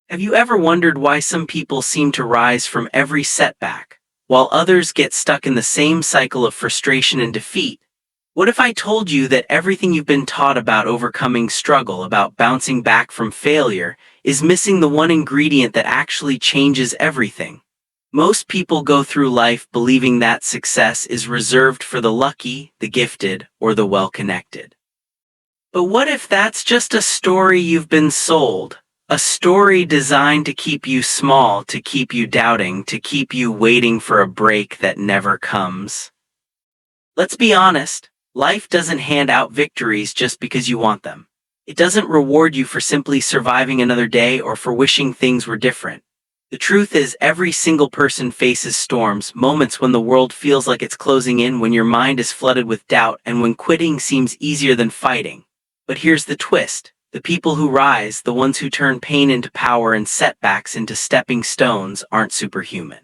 Have you ever wondered why some people seem to rise from every setback, while others get stuck in the same cycle of frustration and defeat? What if I told you that everything you've been taught about overcoming struggle, about bouncing back from failure, is missing the one ingredient that actually changes everything? Most people go through life believing that success is reserved for the lucky, the gifted, or the well-connected. But what if that's just a story you've been sold? A story designed to keep you small, to keep you doubting, to keep you waiting for a break that never comes. Let's be honest, life doesn't hand out victories just because you want them. It doesn't reward you for simply surviving another day or for wishing things were different. The truth is, every single person faces storms, moments when the world feels like it's closing in, when your mind is flooded with doubt, and when quitting seems easier than fighting. But here's the twist. The people who rise, the ones who turn pain into power and setbacks into stepping stones, aren't superhuman.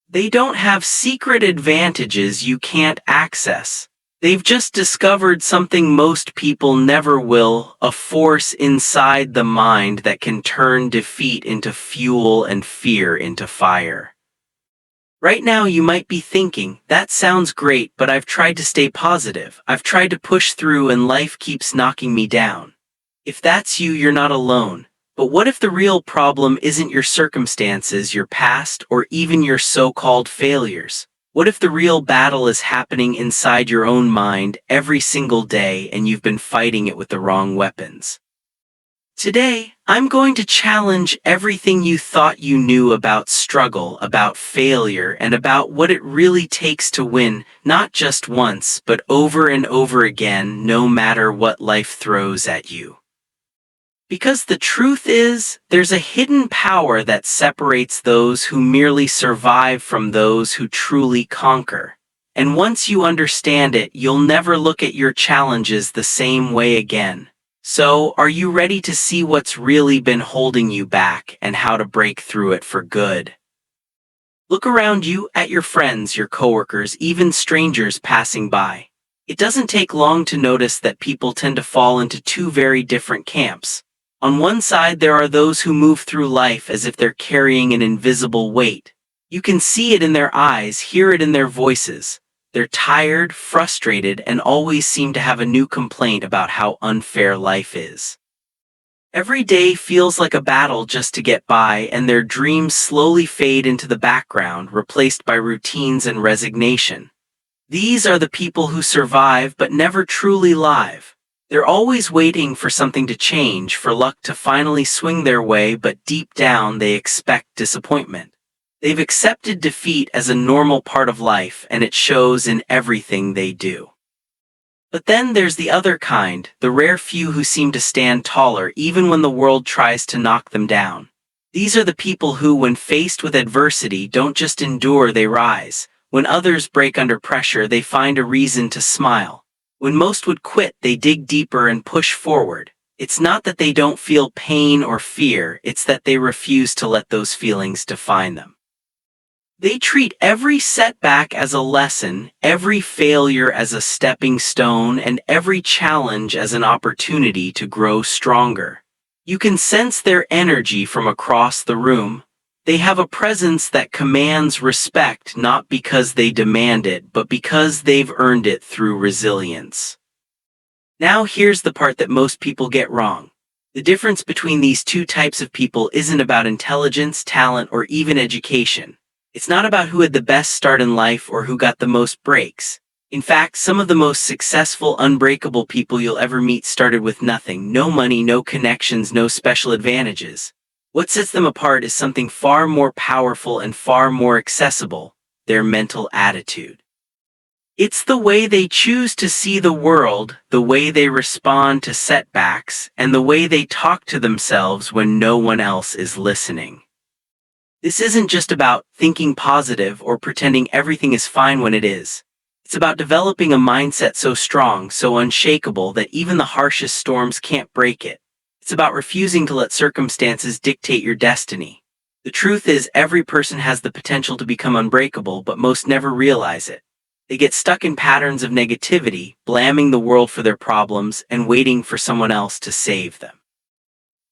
They don't have secret advantages you can't access. They've just discovered something most people never will, a force inside the mind that can turn defeat into fuel and fear into fire. Right now you might be thinking, that sounds great, but I've tried to stay positive. I've tried to push through and life keeps knocking me down. If that's you, you're not alone. But what if the real problem isn't your circumstances, your past, or even your so-called failures? What if the real battle is happening inside your own mind every single day and you've been fighting it with the wrong weapons? Today, I'm going to challenge everything you thought you knew about struggle, about failure, and about what it really takes to win, not just once, but over and over again, no matter what life throws at you. Because the truth is, there's a hidden power that separates those who merely survive from those who truly conquer. And once you understand it, you'll never look at your challenges the same way again. So, are you ready to see what's really been holding you back and how to break through it for good? Look around you, at your friends, your coworkers, even strangers passing by. It doesn't take long to notice that people tend to fall into two very different camps. On one side, there are those who move through life as if they're carrying an invisible weight. You can see it in their eyes, hear it in their voices. They're tired, frustrated, and always seem to have a new complaint about how unfair life is. Every day feels like a battle just to get by, and their dreams slowly fade into the background, replaced by routines and resignation. These are the people who survive but never truly live. They're always waiting for something to change, for luck to finally swing their way, but deep down they expect disappointment. They've accepted defeat as a normal part of life, and it shows in everything they do. But then there's the other kind, the rare few who seem to stand taller even when the world tries to knock them down. These are the people who, when faced with adversity, don't just endure, they rise. When others break under pressure, they find a reason to smile. When most would quit, they dig deeper and push forward. It's not that they don't feel pain or fear, it's that they refuse to let those feelings define them. They treat every setback as a lesson, every failure as a stepping stone, and every challenge as an opportunity to grow stronger. You can sense their energy from across the room. They have a presence that commands respect, not because they demand it, but because they've earned it through resilience. Now here's the part that most people get wrong. The difference between these two types of people isn't about intelligence, talent, or even education. It's not about who had the best start in life or who got the most breaks. In fact, some of the most successful, unbreakable people you'll ever meet started with nothing, no money, no connections, no special advantages. What sets them apart is something far more powerful and far more accessible: their mental attitude. It's the way they choose to see the world, the way they respond to setbacks, and the way they talk to themselves when no one else is listening. This isn't just about thinking positive or pretending everything is fine when it is. It's about developing a mindset so strong, so unshakable, that even the harshest storms can't break it. It's about refusing to let circumstances dictate your destiny. The truth is, every person has the potential to become unbreakable, but most never realize it. They get stuck in patterns of negativity, blaming the world for their problems, and waiting for someone else to save them.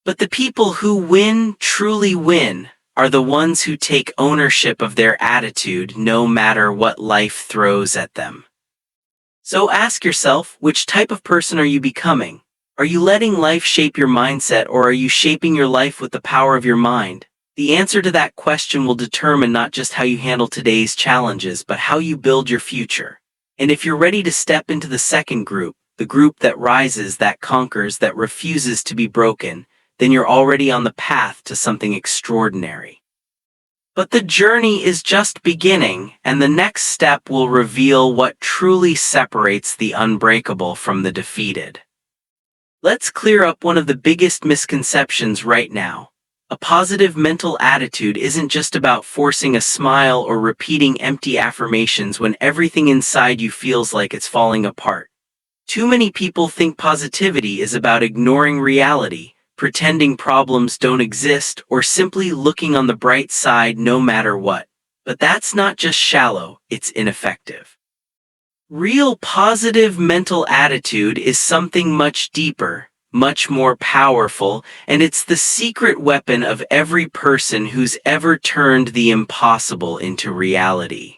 But the people who win, truly win, are the ones who take ownership of their attitude no matter what life throws at them. So ask yourself, which type of person are you becoming? Are you letting life shape your mindset, or are you shaping your life with the power of your mind? The answer to that question will determine not just how you handle today's challenges, but how you build your future. And if you're ready to step into the second group, the group that rises, that conquers, that refuses to be broken, then you're already on the path to something extraordinary. But the journey is just beginning, and the next step will reveal what truly separates the unbreakable from the defeated. Let's clear up one of the biggest misconceptions right now. A positive mental attitude isn't just about forcing a smile or repeating empty affirmations when everything inside you feels like it's falling apart. Too many people think positivity is about ignoring reality, pretending problems don't exist, or simply looking on the bright side no matter what. But that's not just shallow, it's ineffective. Real positive mental attitude is something much deeper, much more powerful, and it's the secret weapon of every person who's ever turned the impossible into reality.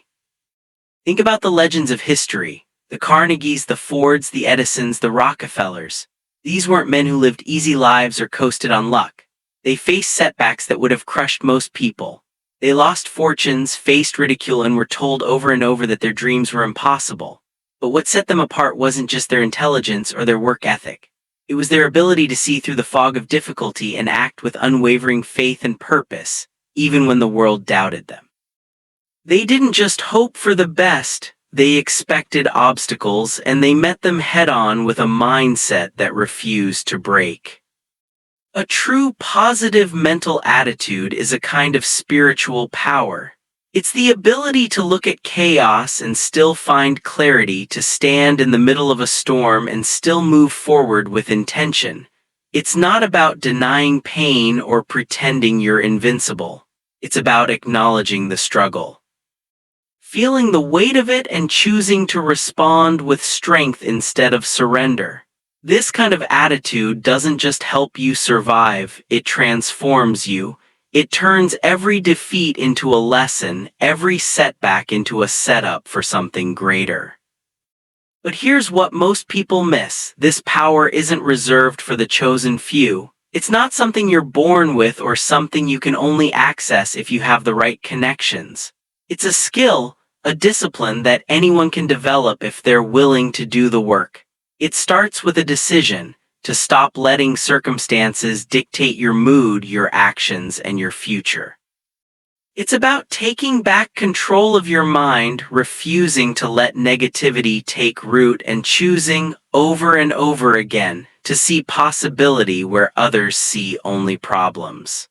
Think about the legends of history, the Carnegies, the Fords, the Edisons, the Rockefellers. These weren't men who lived easy lives or coasted on luck. They faced setbacks that would have crushed most people. They lost fortunes, faced ridicule, and were told over and over that their dreams were impossible. But what set them apart wasn't just their intelligence or their work ethic. It was their ability to see through the fog of difficulty and act with unwavering faith and purpose, even when the world doubted them. They didn't just hope for the best, they expected obstacles, and they met them head-on with a mindset that refused to break. A true positive mental attitude is a kind of spiritual power. It's the ability to look at chaos and still find clarity, to stand in the middle of a storm and still move forward with intention. It's not about denying pain or pretending you're invincible. It's about acknowledging the struggle, feeling the weight of it, and choosing to respond with strength instead of surrender. This kind of attitude doesn't just help you survive, it transforms you. It turns every defeat into a lesson, every setback into a setup for something greater. But here's what most people miss. This power isn't reserved for the chosen few. It's not something you're born with or something you can only access if you have the right connections. It's a skill, a discipline that anyone can develop if they're willing to do the work. It starts with a decision to stop letting circumstances dictate your mood, your actions, and your future. It's about taking back control of your mind, refusing to let negativity take root, and choosing over and over again to see possibility where others see only problems.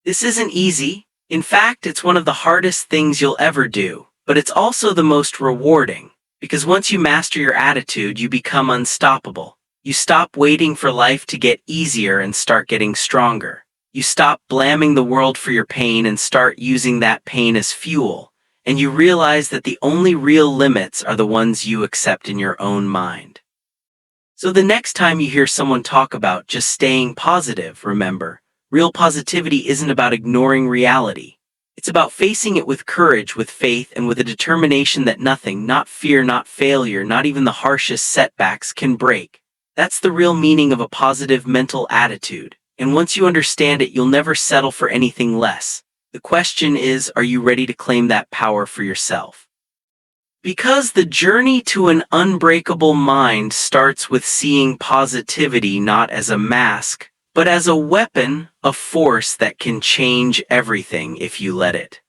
This isn't easy. In fact, it's one of the hardest things you'll ever do, but it's also the most rewarding, because once you master your attitude, you become unstoppable. You stop waiting for life to get easier and start getting stronger. You stop blaming the world for your pain and start using that pain as fuel. And you realize that the only real limits are the ones you accept in your own mind. So the next time you hear someone talk about just staying positive, remember, real positivity isn't about ignoring reality. It's about facing it with courage, with faith, and with a determination that nothing, not fear, not failure, not even the harshest setbacks can break. That's the real meaning of a positive mental attitude, and once you understand it, you'll never settle for anything less. The question is, are you ready to claim that power for yourself? Because the journey to an unbreakable mind starts with seeing positivity not as a mask, but as a weapon, a force that can change everything if you let it.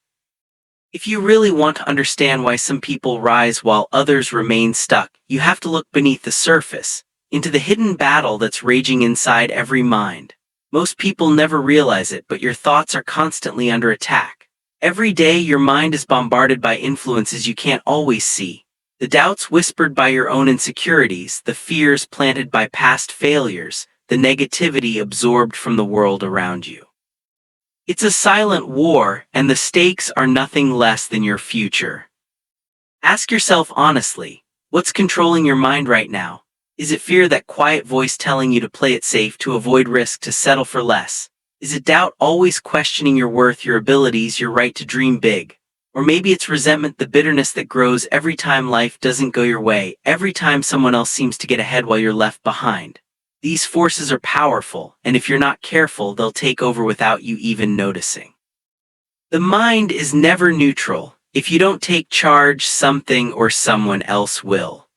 If you really want to understand why some people rise while others remain stuck, you have to look beneath the surface, into the hidden battle that's raging inside every mind. Most people never realize it, but your thoughts are constantly under attack. Every day your mind is bombarded by influences you can't always see. The doubts whispered by your own insecurities, the fears planted by past failures, the negativity absorbed from the world around you. It's a silent war, and the stakes are nothing less than your future. Ask yourself honestly, what's controlling your mind right now? Is it fear, that quiet voice telling you to play it safe, to avoid risk, to settle for less? Is it doubt, always questioning your worth, your abilities, your right to dream big? Or maybe it's resentment, the bitterness that grows every time life doesn't go your way, every time someone else seems to get ahead while you're left behind. These forces are powerful, and if you're not careful, they'll take over without you even noticing. The mind is never neutral. If you don't take charge, something or someone else will.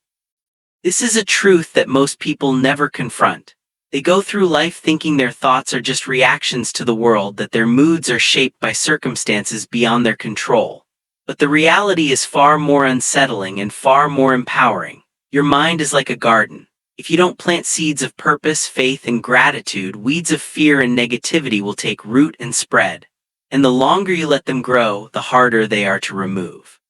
This is a truth that most people never confront. They go through life thinking their thoughts are just reactions to the world, that their moods are shaped by circumstances beyond their control. But the reality is far more unsettling and far more empowering. Your mind is like a garden. If you don't plant seeds of purpose, faith, and gratitude, weeds of fear and negativity will take root and spread. And the longer you let them grow, the harder they are to remove.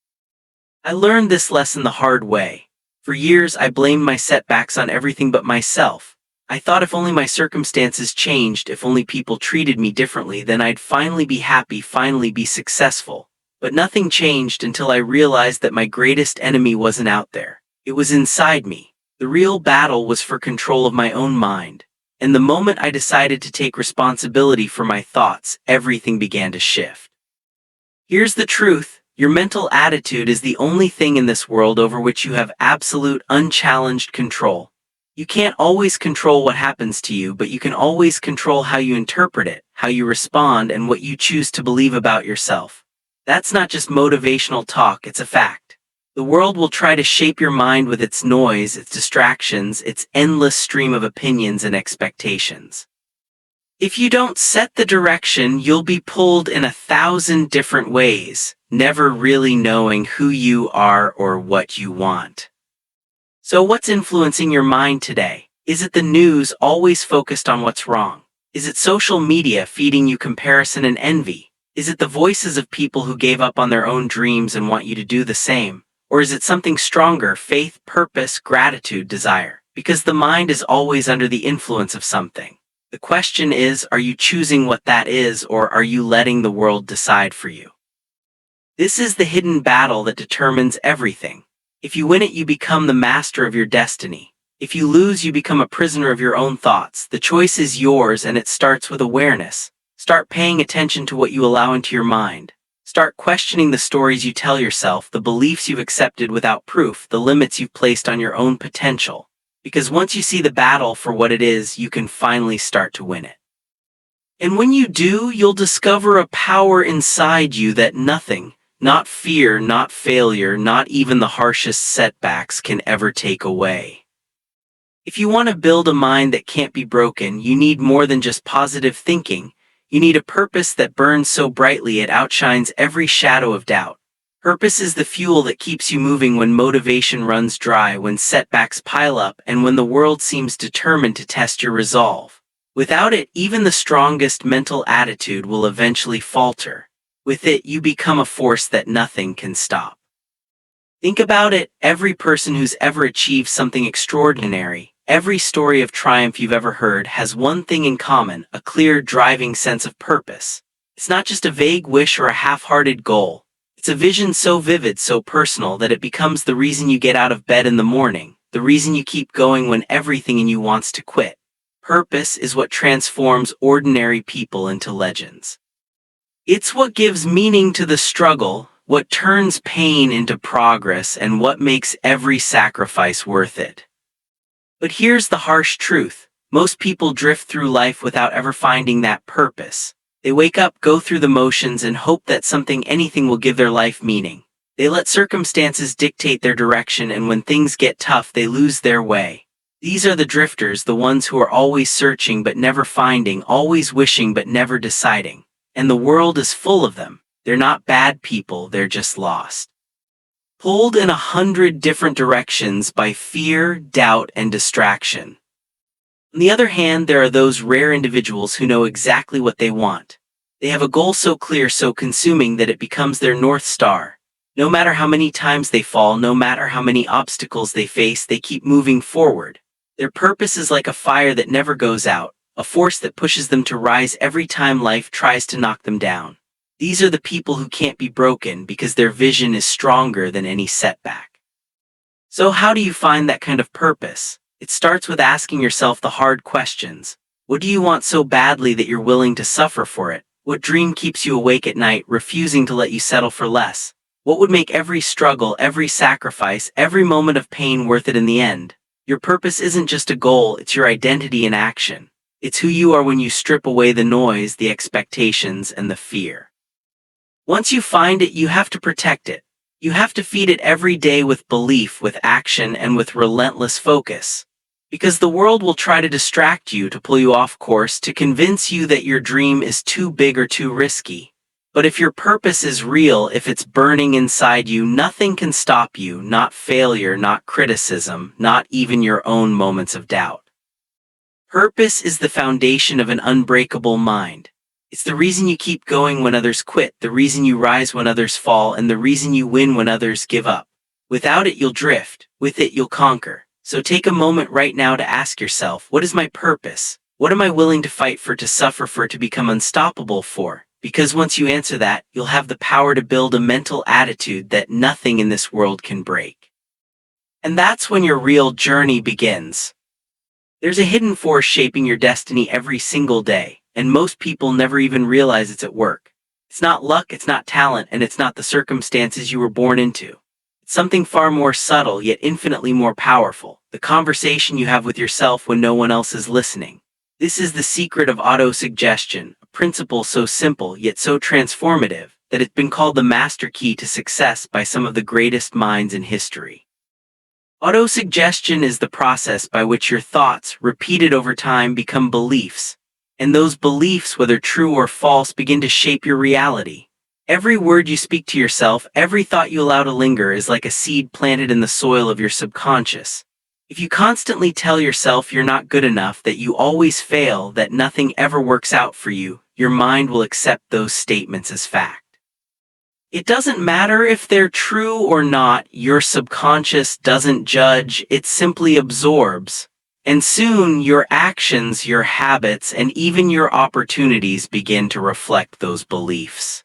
I learned this lesson the hard way. For years, I blamed my setbacks on everything but myself. I thought if only my circumstances changed, if only people treated me differently, then I'd finally be happy, finally be successful. But nothing changed until I realized that my greatest enemy wasn't out there. It was inside me. The real battle was for control of my own mind. And the moment I decided to take responsibility for my thoughts, everything began to shift. Here's the truth. Your mental attitude is the only thing in this world over which you have absolute, unchallenged control. You can't always control what happens to you, but you can always control how you interpret it, how you respond, and what you choose to believe about yourself. That's not just motivational talk, it's a fact. The world will try to shape your mind with its noise, its distractions, its endless stream of opinions and expectations. If you don't set the direction, you'll be pulled in 1,000 different ways, never really knowing who you are or what you want. So what's influencing your mind today? Is it the news, always focused on what's wrong? Is it social media feeding you comparison and envy? Is it the voices of people who gave up on their own dreams and want you to do the same? Or is it something stronger, faith, purpose, gratitude, desire? Because the mind is always under the influence of something. The question is, are you choosing what that is, or are you letting the world decide for you? This is the hidden battle that determines everything. If you win it, you become the master of your destiny. If you lose, you become a prisoner of your own thoughts. The choice is yours, and it starts with awareness. Start paying attention to what you allow into your mind. Start questioning the stories you tell yourself, the beliefs you've accepted without proof, the limits you've placed on your own potential. Because once you see the battle for what it is, you can finally start to win it. And when you do, you'll discover a power inside you that nothing, not fear, not failure, not even the harshest setbacks can ever take away. If you want to build a mind that can't be broken, you need more than just positive thinking. You need a purpose that burns so brightly it outshines every shadow of doubt. Purpose is the fuel that keeps you moving when motivation runs dry, when setbacks pile up, and when the world seems determined to test your resolve. Without it, even the strongest mental attitude will eventually falter. With it, you become a force that nothing can stop. Think about it, every person who's ever achieved something extraordinary, every story of triumph you've ever heard has one thing in common, a clear, driving sense of purpose. It's not just a vague wish or a half-hearted goal. It's a vision so vivid, so personal, that it becomes the reason you get out of bed in the morning, the reason you keep going when everything in you wants to quit. Purpose is what transforms ordinary people into legends. It's what gives meaning to the struggle, what turns pain into progress, and what makes every sacrifice worth it. But here's the harsh truth. Most people drift through life without ever finding that purpose. They wake up, go through the motions, and hope that anything will give their life meaning. They let circumstances dictate their direction, and when things get tough, they lose their way. These are the drifters, the ones who are always searching but never finding, always wishing but never deciding. And the world is full of them. They're not bad people, they're just lost. Pulled in 100 different directions by fear, doubt, and distraction. On the other hand, there are those rare individuals who know exactly what they want. They have a goal so clear, so consuming, that it becomes their North Star. No matter how many times they fall, no matter how many obstacles they face, they keep moving forward. Their purpose is like a fire that never goes out, a force that pushes them to rise every time life tries to knock them down. These are the people who can't be broken because their vision is stronger than any setback. So how do you find that kind of purpose? It starts with asking yourself the hard questions. What do you want so badly that you're willing to suffer for it? What dream keeps you awake at night, refusing to let you settle for less? What would make every struggle, every sacrifice, every moment of pain worth it in the end? Your purpose isn't just a goal, it's your identity in action. It's who you are when you strip away the noise, the expectations, and the fear. Once you find it, you have to protect it. You have to feed it every day with belief, with action, and with relentless focus. Because the world will try to distract you, to pull you off course, to convince you that your dream is too big or too risky. But if your purpose is real, if it's burning inside you, nothing can stop you, not failure, not criticism, not even your own moments of doubt. Purpose is the foundation of an unbreakable mind. It's the reason you keep going when others quit, the reason you rise when others fall, and the reason you win when others give up. Without it, you'll drift. With it, you'll conquer. So take a moment right now to ask yourself, what is my purpose? What am I willing to fight for, to suffer for, to become unstoppable for? Because once you answer that, you'll have the power to build a mental attitude that nothing in this world can break. And that's when your real journey begins. There's a hidden force shaping your destiny every single day, and most people never even realize it's at work. It's not luck, it's not talent, and it's not the circumstances you were born into. It's something far more subtle, yet infinitely more powerful. The conversation you have with yourself when no one else is listening. This is the secret of autosuggestion, a principle so simple yet so transformative that it's been called the master key to success by some of the greatest minds in history. Autosuggestion is the process by which your thoughts, repeated over time, become beliefs, and those beliefs, whether true or false, begin to shape your reality. Every word you speak to yourself, every thought you allow to linger is like a seed planted in the soil of your subconscious. If you constantly tell yourself you're not good enough, that you always fail, that nothing ever works out for you, your mind will accept those statements as fact. It doesn't matter if they're true or not, your subconscious doesn't judge, it simply absorbs. And soon your actions, your habits, and even your opportunities begin to reflect those beliefs.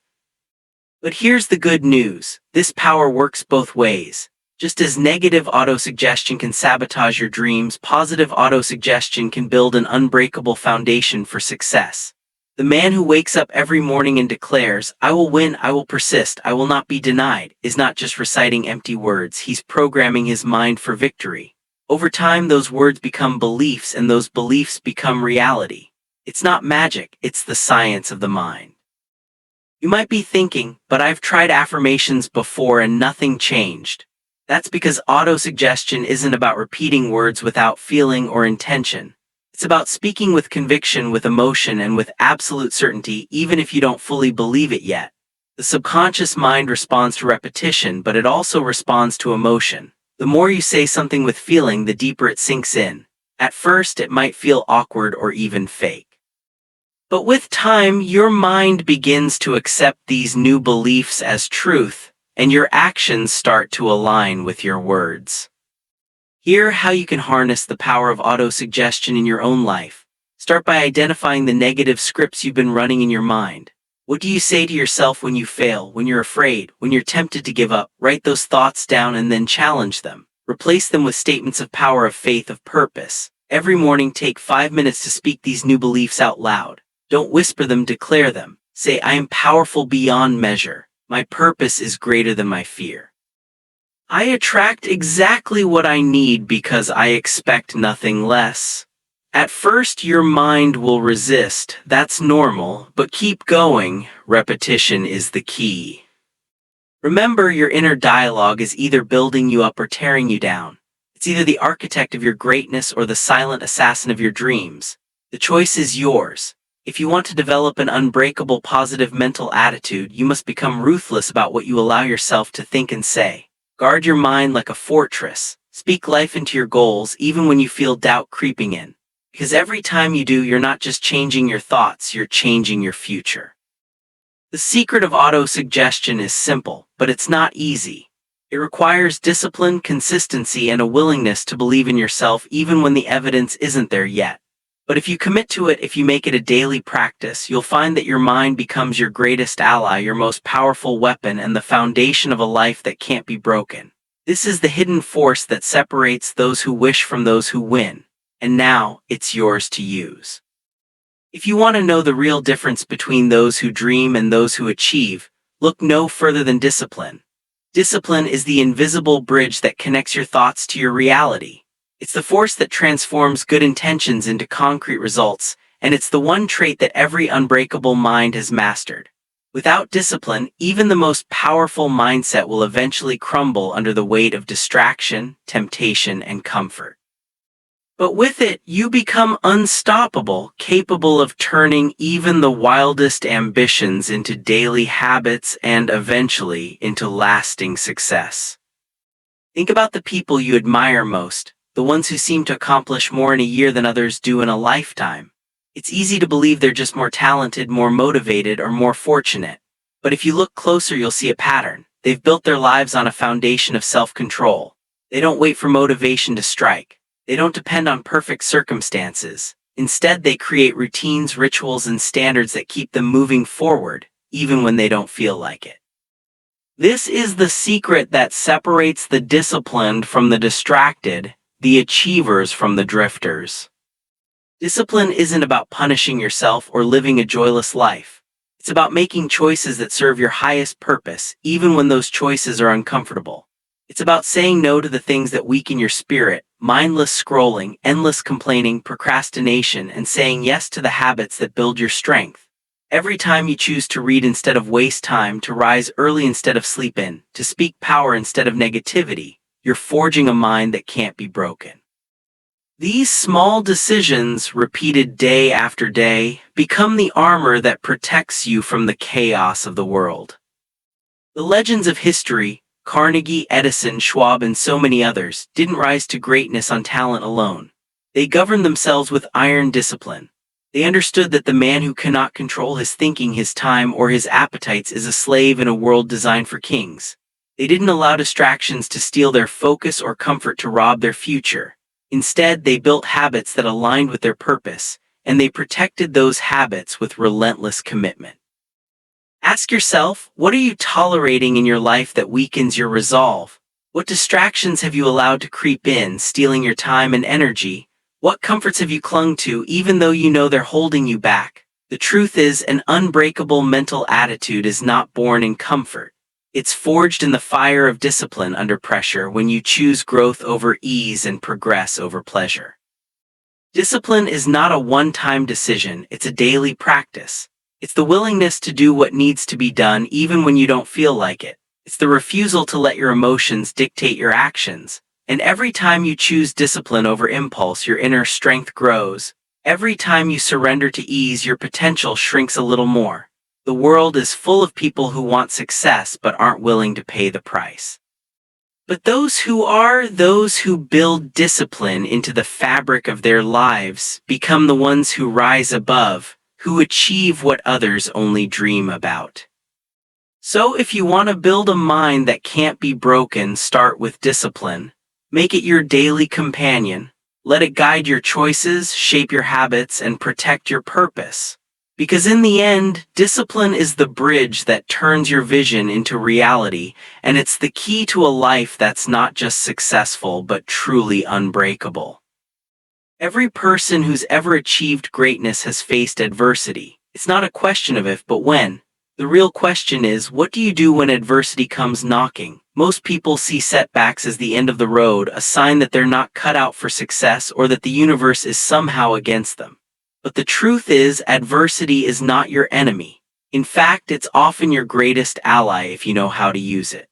But here's the good news. This power works both ways. Just as negative autosuggestion can sabotage your dreams, positive autosuggestion can build an unbreakable foundation for success. The man who wakes up every morning and declares, "I will win, I will persist, I will not be denied," is not just reciting empty words, he's programming his mind for victory. Over time, those words become beliefs, and those beliefs become reality. It's not magic, it's the science of the mind. You might be thinking, but I've tried affirmations before and nothing changed. That's because autosuggestion isn't about repeating words without feeling or intention. It's about speaking with conviction, with emotion, and with absolute certainty, even if you don't fully believe it yet. The subconscious mind responds to repetition, but it also responds to emotion. The more you say something with feeling, the deeper it sinks in. At first, it might feel awkward or even fake. But with time, your mind begins to accept these new beliefs as truth, and your actions start to align with your words. Hear how you can harness the power of autosuggestion in your own life. Start by identifying the negative scripts you've been running in your mind. What do you say to yourself when you fail, when you're afraid, when you're tempted to give up? Write those thoughts down and then challenge them. Replace them with statements of power, of faith, of purpose. Every morning, take 5 minutes to speak these new beliefs out loud. Don't whisper them, declare them. Say, "I am powerful beyond measure. My purpose is greater than my fear. I attract exactly what I need because I expect nothing less." At first, your mind will resist. That's normal, but keep going. Repetition is the key. Remember, your inner dialogue is either building you up or tearing you down. It's either the architect of your greatness or the silent assassin of your dreams. The choice is yours. If you want to develop an unbreakable positive mental attitude, you must become ruthless about what you allow yourself to think and say. Guard your mind like a fortress. Speak life into your goals even when you feel doubt creeping in. Because every time you do, you're not just changing your thoughts, you're changing your future. The secret of autosuggestion is simple, but it's not easy. It requires discipline, consistency, and a willingness to believe in yourself even when the evidence isn't there yet. But if you commit to it, if you make it a daily practice, you'll find that your mind becomes your greatest ally, your most powerful weapon, and the foundation of a life that can't be broken. This is the hidden force that separates those who wish from those who win, and now it's yours to use. If you want to know the real difference between those who dream and those who achieve, look no further than discipline. Discipline is the invisible bridge that connects your thoughts to your reality. It's the force that transforms good intentions into concrete results, and it's the one trait that every unbreakable mind has mastered. Without discipline, even the most powerful mindset will eventually crumble under the weight of distraction, temptation, and comfort. But with it, you become unstoppable, capable of turning even the wildest ambitions into daily habits and eventually into lasting success. Think about the people you admire most, the ones who seem to accomplish more in a year than others do in a lifetime. It's easy to believe they're just more talented, more motivated, or more fortunate. But if you look closer, you'll see a pattern. They've built their lives on a foundation of self-control. They don't wait for motivation to strike. They don't depend on perfect circumstances. Instead, they create routines, rituals, and standards that keep them moving forward, even when they don't feel like it. This is the secret that separates the disciplined from the distracted, the achievers from the drifters. Discipline isn't about punishing yourself or living a joyless life. It's about making choices that serve your highest purpose, even when those choices are uncomfortable. It's about saying no to the things that weaken your spirit, mindless scrolling, endless complaining, procrastination, and saying yes to the habits that build your strength. Every time you choose to read instead of waste time, to rise early instead of sleep in, to speak power instead of negativity, you're forging a mind that can't be broken. These small decisions, repeated day after day, become the armor that protects you from the chaos of the world. The legends of history, Carnegie, Edison, Schwab, and so many others, didn't rise to greatness on talent alone. They governed themselves with iron discipline. They understood that the man who cannot control his thinking, his time, or his appetites is a slave in a world designed for kings. They didn't allow distractions to steal their focus or comfort to rob their future. Instead, they built habits that aligned with their purpose, and they protected those habits with relentless commitment. Ask yourself, what are you tolerating in your life that weakens your resolve? What distractions have you allowed to creep in, stealing your time and energy? What comforts have you clung to, even though you know they're holding you back? The truth is, an unbreakable mental attitude is not born in comfort. It's forged in the fire of discipline under pressure, when you choose growth over ease and progress over pleasure. Discipline is not a one-time decision, it's a daily practice. It's the willingness to do what needs to be done even when you don't feel like it. It's the refusal to let your emotions dictate your actions. And every time you choose discipline over impulse, your inner strength grows. Every time you surrender to ease, your potential shrinks a little more. The world is full of people who want success but aren't willing to pay the price. But those who build discipline into the fabric of their lives, become the ones who rise above, who achieve what others only dream about. So if you want to build a mind that can't be broken, start with discipline. Make it your daily companion. Let it guide your choices, shape your habits, and protect your purpose. Because in the end, discipline is the bridge that turns your vision into reality, and it's the key to a life that's not just successful but truly unbreakable. Every person who's ever achieved greatness has faced adversity. It's not a question of if but when. The real question is, what do you do when adversity comes knocking? Most people see setbacks as the end of the road, a sign that they're not cut out for success or that the universe is somehow against them. But the truth is, adversity is not your enemy. In fact, it's often your greatest ally if you know how to use it.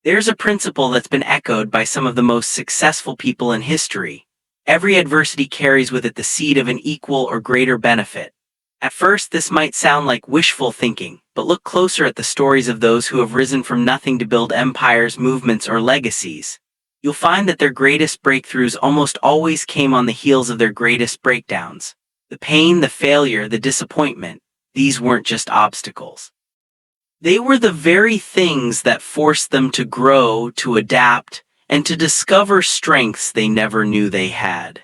There's a principle that's been echoed by some of the most successful people in history. Every adversity carries with it the seed of an equal or greater benefit. At first, this might sound like wishful thinking, but look closer at the stories of those who have risen from nothing to build empires, movements, or legacies. You'll find that their greatest breakthroughs almost always came on the heels of their greatest breakdowns. The pain, the failure, the disappointment, these weren't just obstacles. They were the very things that forced them to grow, to adapt, and to discover strengths they never knew they had.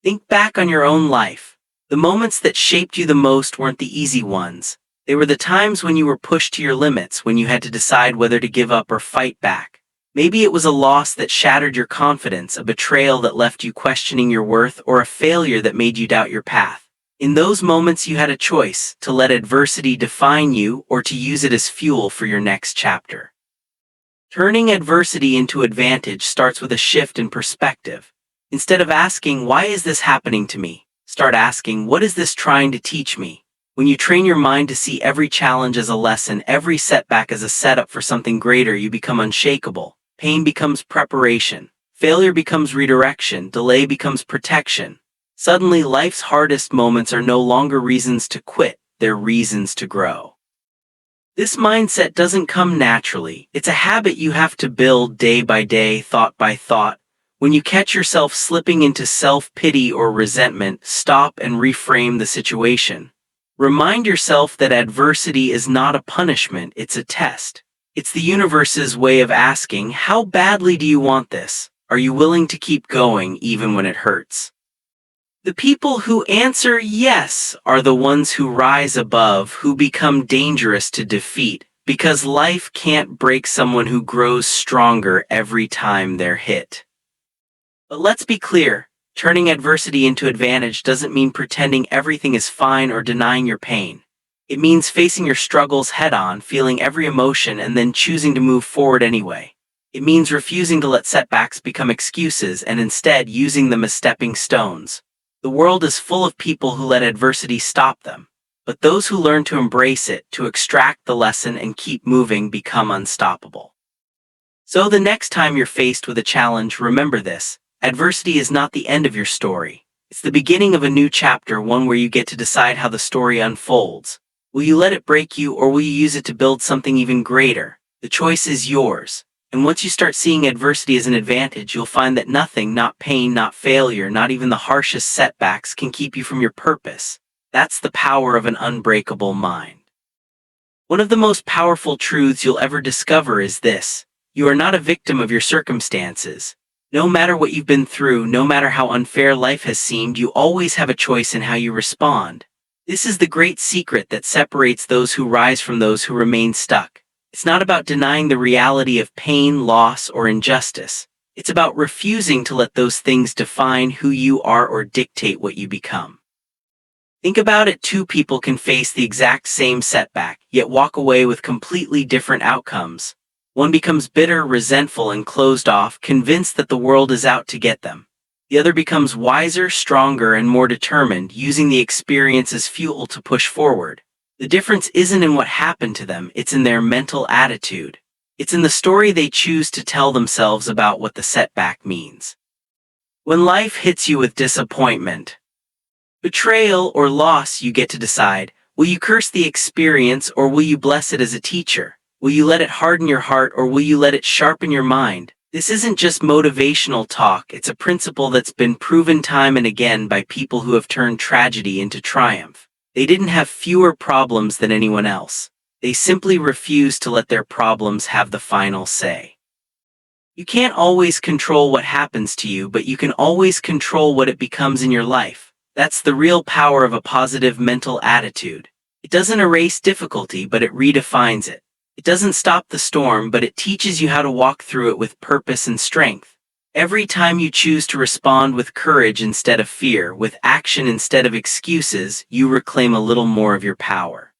Think back on your own life. The moments that shaped you the most weren't the easy ones. They were the times when you were pushed to your limits, when you had to decide whether to give up or fight back. Maybe it was a loss that shattered your confidence, a betrayal that left you questioning your worth, or a failure that made you doubt your path. In those moments, you had a choice to let adversity define you or to use it as fuel for your next chapter. Turning adversity into advantage starts with a shift in perspective. Instead of asking, "Why is this happening to me?" start asking, "What is this trying to teach me?" When you train your mind to see every challenge as a lesson, every setback as a setup for something greater, you become unshakable. Pain becomes preparation. Failure becomes redirection. Delay becomes protection. Suddenly, life's hardest moments are no longer reasons to quit, they're reasons to grow. This mindset doesn't come naturally. It's a habit you have to build day by day, thought by thought. When you catch yourself slipping into self-pity or resentment, stop and reframe the situation. Remind yourself that adversity is not a punishment, it's a test. It's the universe's way of asking, how badly do you want this? Are you willing to keep going even when it hurts? The people who answer yes are the ones who rise above, who become dangerous to defeat, because life can't break someone who grows stronger every time they're hit. But let's be clear, turning adversity into advantage doesn't mean pretending everything is fine or denying your pain. It means facing your struggles head-on, feeling every emotion, and then choosing to move forward anyway. It means refusing to let setbacks become excuses and instead using them as stepping stones. The world is full of people who let adversity stop them, but those who learn to embrace it, to extract the lesson and keep moving, become unstoppable. So the next time you're faced with a challenge, remember this: adversity is not the end of your story. It's the beginning of a new chapter, one where you get to decide how the story unfolds. Will you let it break you, or will you use it to build something even greater? The choice is yours. And once you start seeing adversity as an advantage, you'll find that nothing, not pain, not failure, not even the harshest setbacks, can keep you from your purpose. That's the power of an unbreakable mind. One of the most powerful truths you'll ever discover is this: you are not a victim of your circumstances. No matter what you've been through, no matter how unfair life has seemed, you always have a choice in how you respond. This is the great secret that separates those who rise from those who remain stuck. It's not about denying the reality of pain, loss, or injustice. It's about refusing to let those things define who you are or dictate what you become. Think about it: two people can face the exact same setback, yet walk away with completely different outcomes. One becomes bitter, resentful, and closed off, convinced that the world is out to get them. The other becomes wiser, stronger, and more determined, using the experience as fuel to push forward. The difference isn't in what happened to them, it's in their mental attitude. It's in the story they choose to tell themselves about what the setback means. When life hits you with disappointment, betrayal, or loss, you get to decide: will you curse the experience, or will you bless it as a teacher? Will you let it harden your heart, or will you let it sharpen your mind? This isn't just motivational talk, it's a principle that's been proven time and again by people who have turned tragedy into triumph. They didn't have fewer problems than anyone else. They simply refused to let their problems have the final say. You can't always control what happens to you, but you can always control what it becomes in your life. That's the real power of a positive mental attitude. It doesn't erase difficulty, but it redefines it. It doesn't stop the storm, but it teaches you how to walk through it with purpose and strength. Every time you choose to respond with courage instead of fear, with action instead of excuses, you reclaim a little more of your power.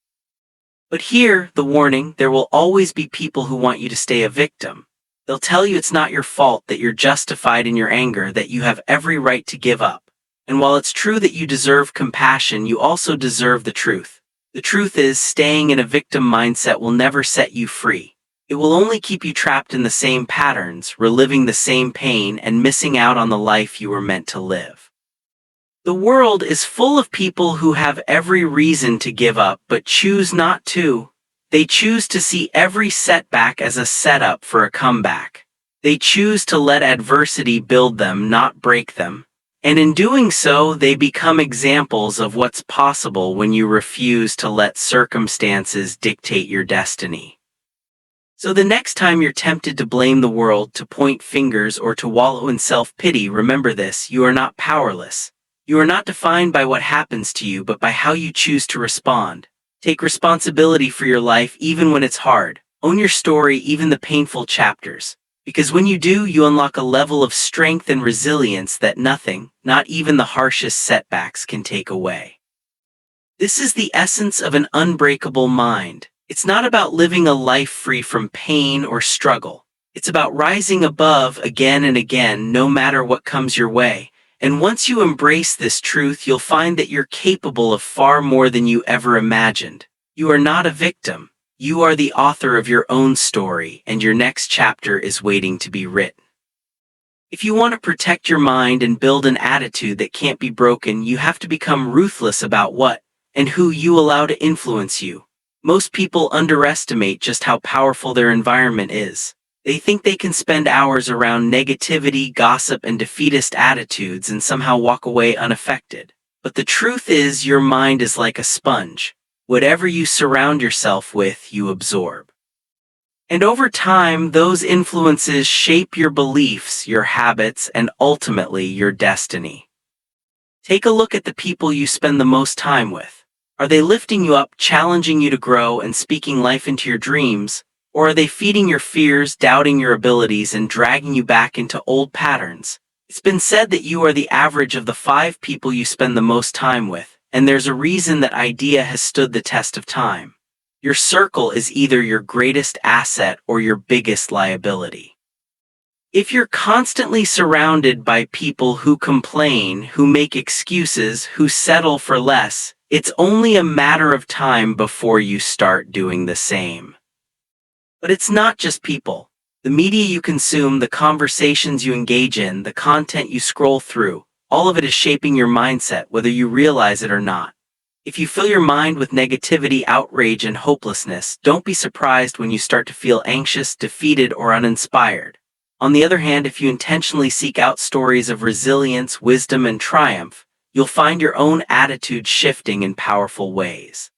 But here, the warning: there will always be people who want you to stay a victim. They'll tell you it's not your fault, that you're justified in your anger, that you have every right to give up. And while it's true that you deserve compassion, you also deserve the truth. The truth is, staying in a victim mindset will never set you free. It will only keep you trapped in the same patterns, reliving the same pain, and missing out on the life you were meant to live. The world is full of people who have every reason to give up but choose not to. They choose to see every setback as a setup for a comeback. They choose to let adversity build them, not break them. And in doing so, they become examples of what's possible when you refuse to let circumstances dictate your destiny. So the next time you're tempted to blame the world, to point fingers, or to wallow in self-pity, remember this: you are not powerless. You are not defined by what happens to you, but by how you choose to respond. Take responsibility for your life even when it's hard. Own your story, even the painful chapters. Because when you do, you unlock a level of strength and resilience that nothing, not even the harshest setbacks, can take away. This is the essence of an unbreakable mind. It's not about living a life free from pain or struggle. It's about rising above again and again, no matter what comes your way. And once you embrace this truth, you'll find that you're capable of far more than you ever imagined. You are not a victim. You are the author of your own story, and your next chapter is waiting to be written. If you want to protect your mind and build an attitude that can't be broken, you have to become ruthless about what and who you allow to influence you. Most people underestimate just how powerful their environment is. They think they can spend hours around negativity, gossip, and defeatist attitudes and somehow walk away unaffected. But the truth is, your mind is like a sponge. Whatever you surround yourself with, you absorb. And over time, those influences shape your beliefs, your habits, and ultimately your destiny. Take a look at the people you spend the most time with. Are they lifting you up, challenging you to grow, and speaking life into your dreams? Or are they feeding your fears, doubting your abilities, and dragging you back into old patterns? It's been said that you are the average of the 5 people you spend the most time with. And there's a reason that idea has stood the test of time. Your circle is either your greatest asset or your biggest liability. If you're constantly surrounded by people who complain, who make excuses, who settle for less, it's only a matter of time before you start doing the same. But it's not just people. The media you consume, the conversations you engage in, the content you scroll through, all of it is shaping your mindset, whether you realize it or not. If you fill your mind with negativity, outrage, and hopelessness, don't be surprised when you start to feel anxious, defeated, or uninspired. On the other hand, if you intentionally seek out stories of resilience, wisdom, and triumph, you'll find your own attitude shifting in powerful ways.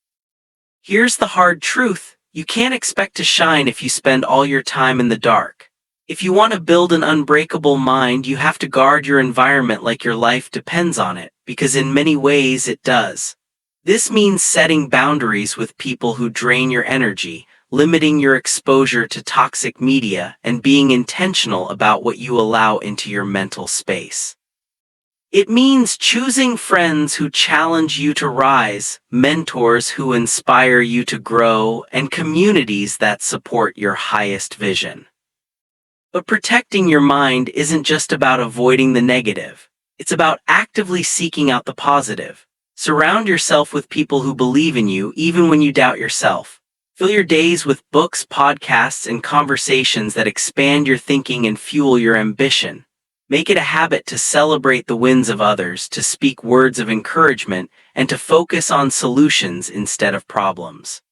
Here's the hard truth: you can't expect to shine if you spend all your time in the dark. If you want to build an unbreakable mind, you have to guard your environment like your life depends on it, because in many ways it does. This means setting boundaries with people who drain your energy, limiting your exposure to toxic media, and being intentional about what you allow into your mental space. It means choosing friends who challenge you to rise, mentors who inspire you to grow, and communities that support your highest vision. But protecting your mind isn't just about avoiding the negative. It's about actively seeking out the positive. Surround yourself with people who believe in you even when you doubt yourself. Fill your days with books, podcasts, and conversations that expand your thinking and fuel your ambition. Make it a habit to celebrate the wins of others, to speak words of encouragement, and to focus on solutions instead of problems.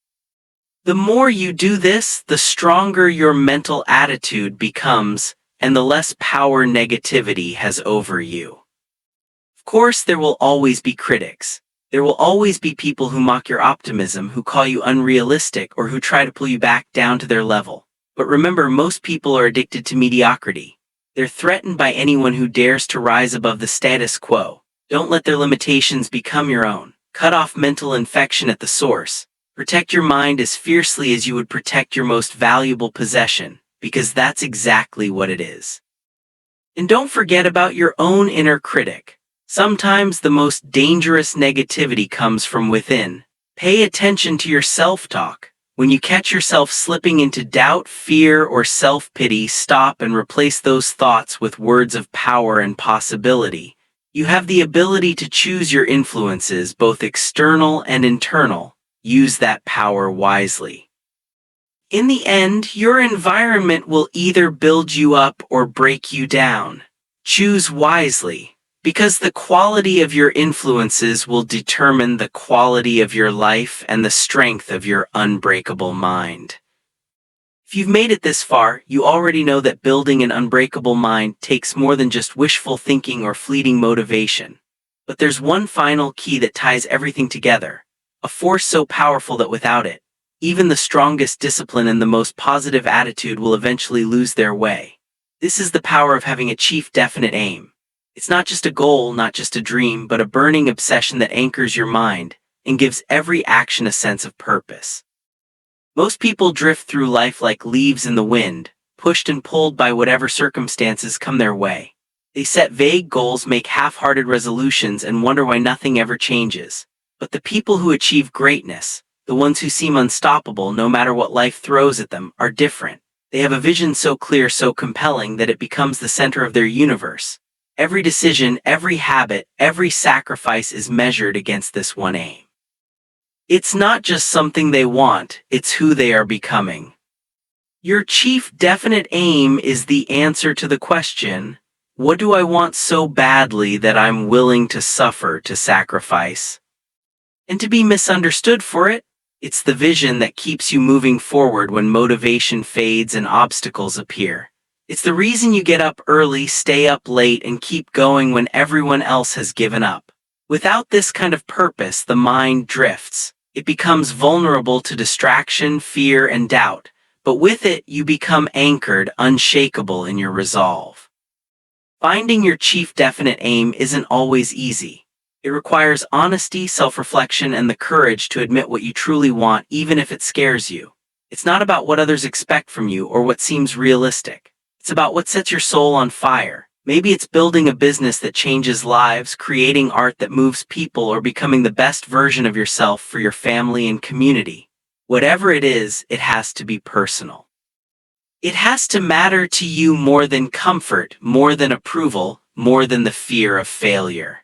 The more you do this, the stronger your mental attitude becomes, and the less power negativity has over you. Of course, there will always be critics. There will always be people who mock your optimism, who call you unrealistic, or who try to pull you back down to their level. But remember, most people are addicted to mediocrity. They're threatened by anyone who dares to rise above the status quo. Don't let their limitations become your own. Cut off mental infection at the source. Protect your mind as fiercely as you would protect your most valuable possession, because that's exactly what it is. And don't forget about your own inner critic. Sometimes the most dangerous negativity comes from within. Pay attention to your self-talk. When you catch yourself slipping into doubt, fear, or self-pity, stop and replace those thoughts with words of power and possibility. You have the ability to choose your influences, both external and internal. Use that power wisely. In the end, your environment will either build you up or break you down. Choose wisely, because the quality of your influences will determine the quality of your life and the strength of your unbreakable mind. If you've made it this far, you already know that building an unbreakable mind takes more than just wishful thinking or fleeting motivation. But there's one final key that ties everything together. A force so powerful that without it, even the strongest discipline and the most positive attitude will eventually lose their way. This is the power of having a chief definite aim. It's not just a goal, not just a dream, but a burning obsession that anchors your mind and gives every action a sense of purpose. Most people drift through life like leaves in the wind, pushed and pulled by whatever circumstances come their way. They set vague goals, make half-hearted resolutions, and wonder why nothing ever changes. But the people who achieve greatness, the ones who seem unstoppable no matter what life throws at them, are different. They have a vision so clear, so compelling, that it becomes the center of their universe. Every decision, every habit, every sacrifice is measured against this one aim. It's not just something they want, it's who they are becoming. Your chief definite aim is the answer to the question, what do I want so badly that I'm willing to suffer, to sacrifice? And to be misunderstood for it? It's the vision that keeps you moving forward when motivation fades and obstacles appear. It's the reason you get up early, stay up late, and keep going when everyone else has given up. Without this kind of purpose, the mind drifts. It becomes vulnerable to distraction, fear, and doubt. But with it, you become anchored, unshakable in your resolve. Finding your chief definite aim isn't always easy. It requires honesty, self-reflection, and the courage to admit what you truly want, even if it scares you. It's not about what others expect from you or what seems realistic. It's about what sets your soul on fire. Maybe it's building a business that changes lives, creating art that moves people, or becoming the best version of yourself for your family and community. Whatever it is, it has to be personal. It has to matter to you more than comfort, more than approval, more than the fear of failure.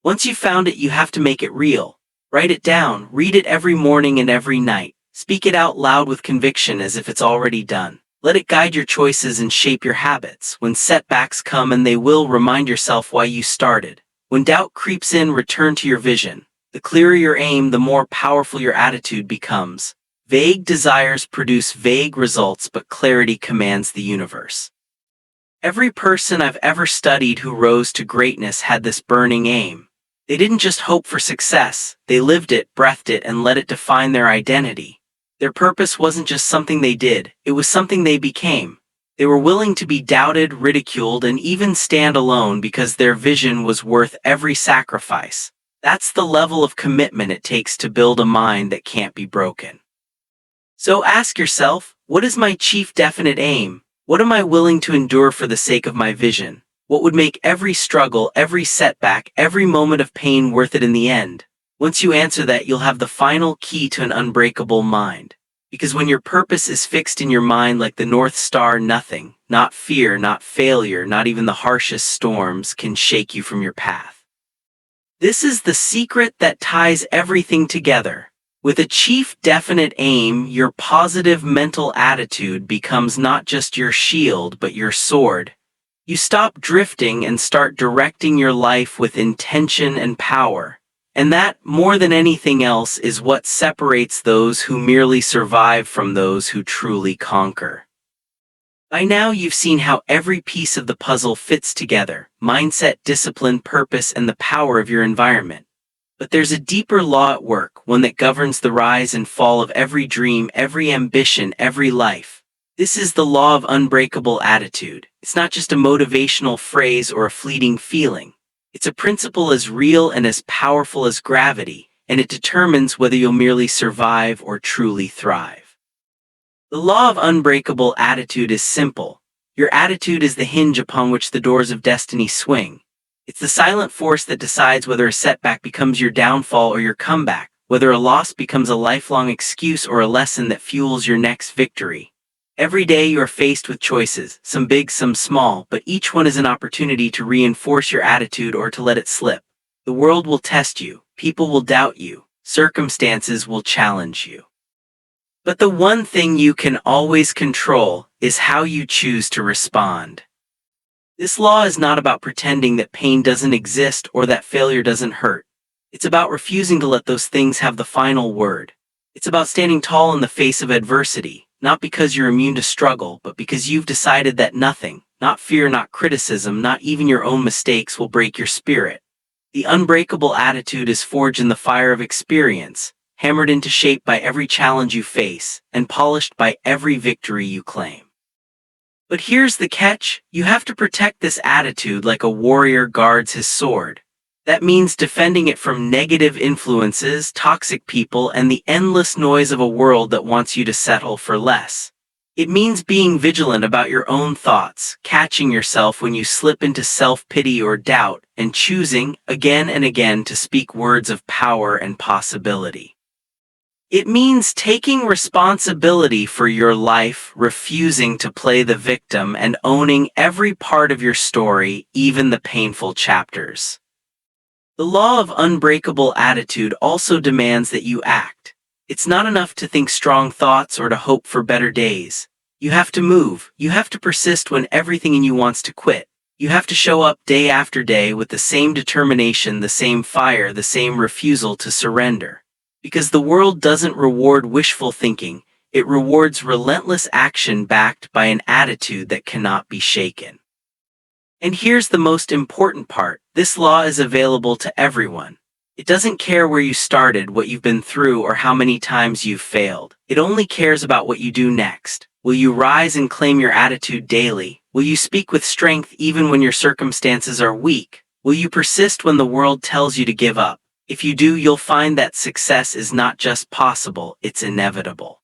Once you've found it, you have to make it real. Write it down, read it every morning and every night. Speak it out loud with conviction as if it's already done. Let it guide your choices and shape your habits. When setbacks come, and they will, remind yourself why you started. When doubt creeps in, return to your vision. The clearer your aim, the more powerful your attitude becomes. Vague desires produce vague results, but clarity commands the universe. Every person I've ever studied who rose to greatness had this burning aim. They didn't just hope for success, they lived it, breathed it, and let it define their identity. Their purpose wasn't just something they did, it was something they became. They were willing to be doubted, ridiculed, and even stand alone because their vision was worth every sacrifice. That's the level of commitment it takes to build a mind that can't be broken. So ask yourself, what is my chief definite aim? What am I willing to endure for the sake of my vision? What would make every struggle, every setback, every moment of pain worth it in the end? Once you answer that, you'll have the final key to an unbreakable mind. Because when your purpose is fixed in your mind like the North Star, nothing, not fear, not failure, not even the harshest storms, can shake you from your path. This is the secret that ties everything together. With a chief definite aim, your positive mental attitude becomes not just your shield but your sword. You stop drifting and start directing your life with intention and power. And that, more than anything else, is what separates those who merely survive from those who truly conquer. By now you've seen how every piece of the puzzle fits together: mindset, discipline, purpose, and the power of your environment. But there's a deeper law at work, one that governs the rise and fall of every dream, every ambition, every life. This is the law of unbreakable attitude. It's not just a motivational phrase or a fleeting feeling. It's a principle as real and as powerful as gravity, and it determines whether you'll merely survive or truly thrive. The law of unbreakable attitude is simple. Your attitude is the hinge upon which the doors of destiny swing. It's the silent force that decides whether a setback becomes your downfall or your comeback, whether a loss becomes a lifelong excuse or a lesson that fuels your next victory. Every day you are faced with choices, some big, some small, but each one is an opportunity to reinforce your attitude or to let it slip. The world will test you, people will doubt you, circumstances will challenge you. But the one thing you can always control is how you choose to respond. This law is not about pretending that pain doesn't exist or that failure doesn't hurt. It's about refusing to let those things have the final word. It's about standing tall in the face of adversity. Not because you're immune to struggle, but because you've decided that nothing, not fear, not criticism, not even your own mistakes, will break your spirit. The unbreakable attitude is forged in the fire of experience, hammered into shape by every challenge you face, and polished by every victory you claim. But here's the catch: you have to protect this attitude like a warrior guards his sword. That means defending it from negative influences, toxic people, and the endless noise of a world that wants you to settle for less. It means being vigilant about your own thoughts, catching yourself when you slip into self-pity or doubt, and choosing, again and again, to speak words of power and possibility. It means taking responsibility for your life, refusing to play the victim, and owning every part of your story, even the painful chapters. The law of unbreakable attitude also demands that you act. It's not enough to think strong thoughts or to hope for better days. You have to move. You have to persist when everything in you wants to quit. You have to show up day after day with the same determination, the same fire, the same refusal to surrender. Because the world doesn't reward wishful thinking, it rewards relentless action backed by an attitude that cannot be shaken. And here's the most important part. This law is available to everyone. It doesn't care where you started, what you've been through, or how many times you've failed. It only cares about what you do next. Will you rise and claim your attitude daily? Will you speak with strength even when your circumstances are weak? Will you persist when the world tells you to give up? If you do, you'll find that success is not just possible, it's inevitable.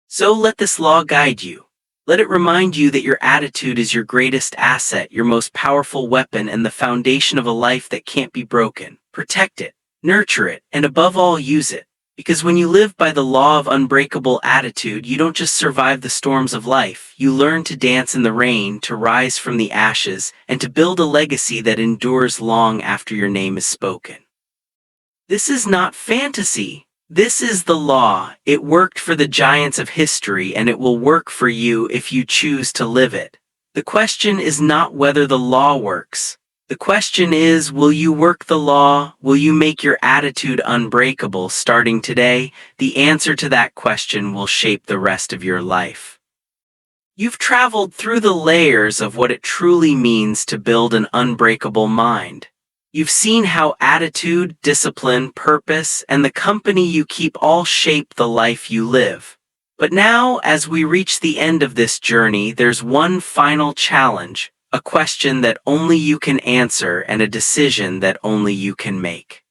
So let this law guide you. Let it remind you that your attitude is your greatest asset, your most powerful weapon, and the foundation of a life that can't be broken. Protect it, nurture it, and above all, use it. Because when you live by the law of unbreakable attitude, you don't just survive the storms of life, you learn to dance in the rain, to rise from the ashes, and to build a legacy that endures long after your name is spoken. This is not fantasy. This is the law. It worked for the giants of history, and it will work for you if you choose to live it. The question is not whether the law works. The question is, will you work the law? Will you make your attitude unbreakable starting today? The answer to that question will shape the rest of your life. You've traveled through the layers of what it truly means to build an unbreakable mind. You've seen how attitude, discipline, purpose, and the company you keep all shape the life you live. But now, as we reach the end of this journey, there's one final challenge, a question that only you can answer and a decision that only you can make.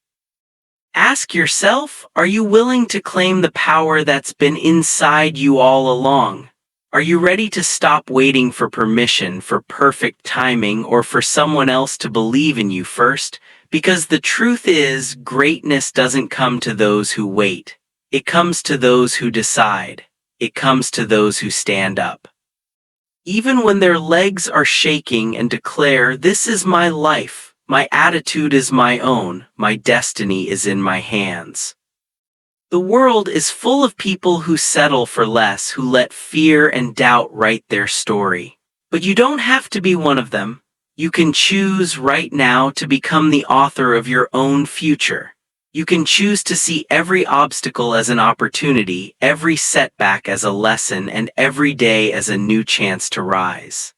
Ask yourself, are you willing to claim the power that's been inside you all along? Are you ready to stop waiting for permission, for perfect timing, or for someone else to believe in you first? Because the truth is, greatness doesn't come to those who wait. It comes to those who decide. It comes to those who stand up. Even when their legs are shaking and declare, "This is my life, my attitude is my own, my destiny is in my hands." The world is full of people who settle for less, who let fear and doubt write their story. But you don't have to be one of them. You can choose right now to become the author of your own future. You can choose to see every obstacle as an opportunity, every setback as a lesson, and every day as a new chance to rise.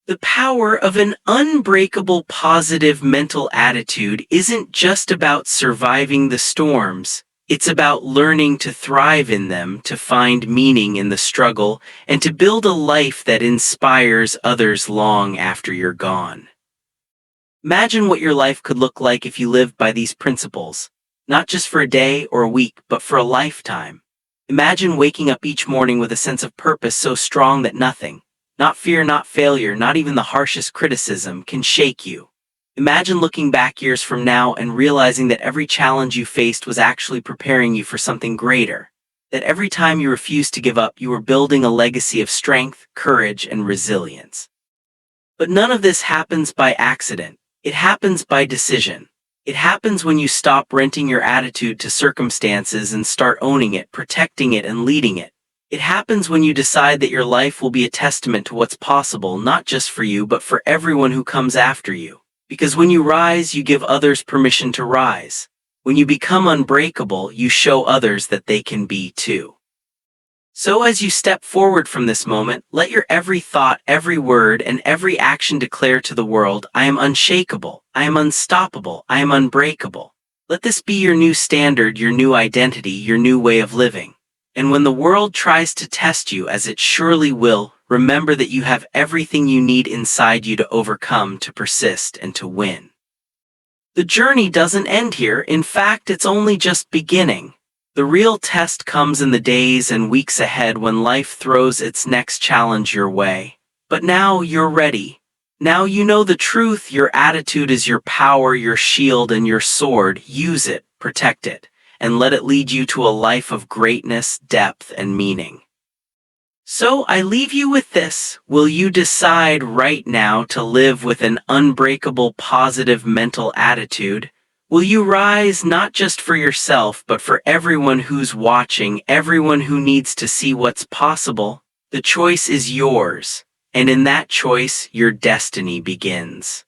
The power of an unbreakable positive mental attitude isn't just about surviving the storms. It's about learning to thrive in them, to find meaning in the struggle, and to build a life that inspires others long after you're gone. Imagine what your life could look like if you lived by these principles, not just for a day or a week, but for a lifetime. Imagine waking up each morning with a sense of purpose so strong that nothing, not fear, not failure, not even the harshest criticism, can shake you. Imagine looking back years from now and realizing that every challenge you faced was actually preparing you for something greater. That every time you refused to give up, you were building a legacy of strength, courage, and resilience. But none of this happens by accident. It happens by decision. It happens when you stop renting your attitude to circumstances and start owning it, protecting it, and leading it. It happens when you decide that your life will be a testament to what's possible, not just for you, but for everyone who comes after you. Because when you rise, you give others permission to rise. When you become unbreakable, you show others that they can be too. So as you step forward from this moment, let your every thought, every word, and every action declare to the world, "I am unshakable, I am unstoppable, I am unbreakable." Let this be your new standard, your new identity, your new way of living. And when the world tries to test you, as it surely will, remember that you have everything you need inside you to overcome, to persist, and to win. The journey doesn't end here. In fact, it's only just beginning. The real test comes in the days and weeks ahead when life throws its next challenge your way. But now you're ready. Now you know the truth. Your attitude is your power, your shield, and your sword. Use it, protect it, and let it lead you to a life of greatness, depth, and meaning. So I leave you with this. Will you decide right now to live with an unbreakable, positive mental attitude? Will you rise not just for yourself, but for everyone who's watching, everyone who needs to see what's possible? The choice is yours, and in that choice, your destiny begins.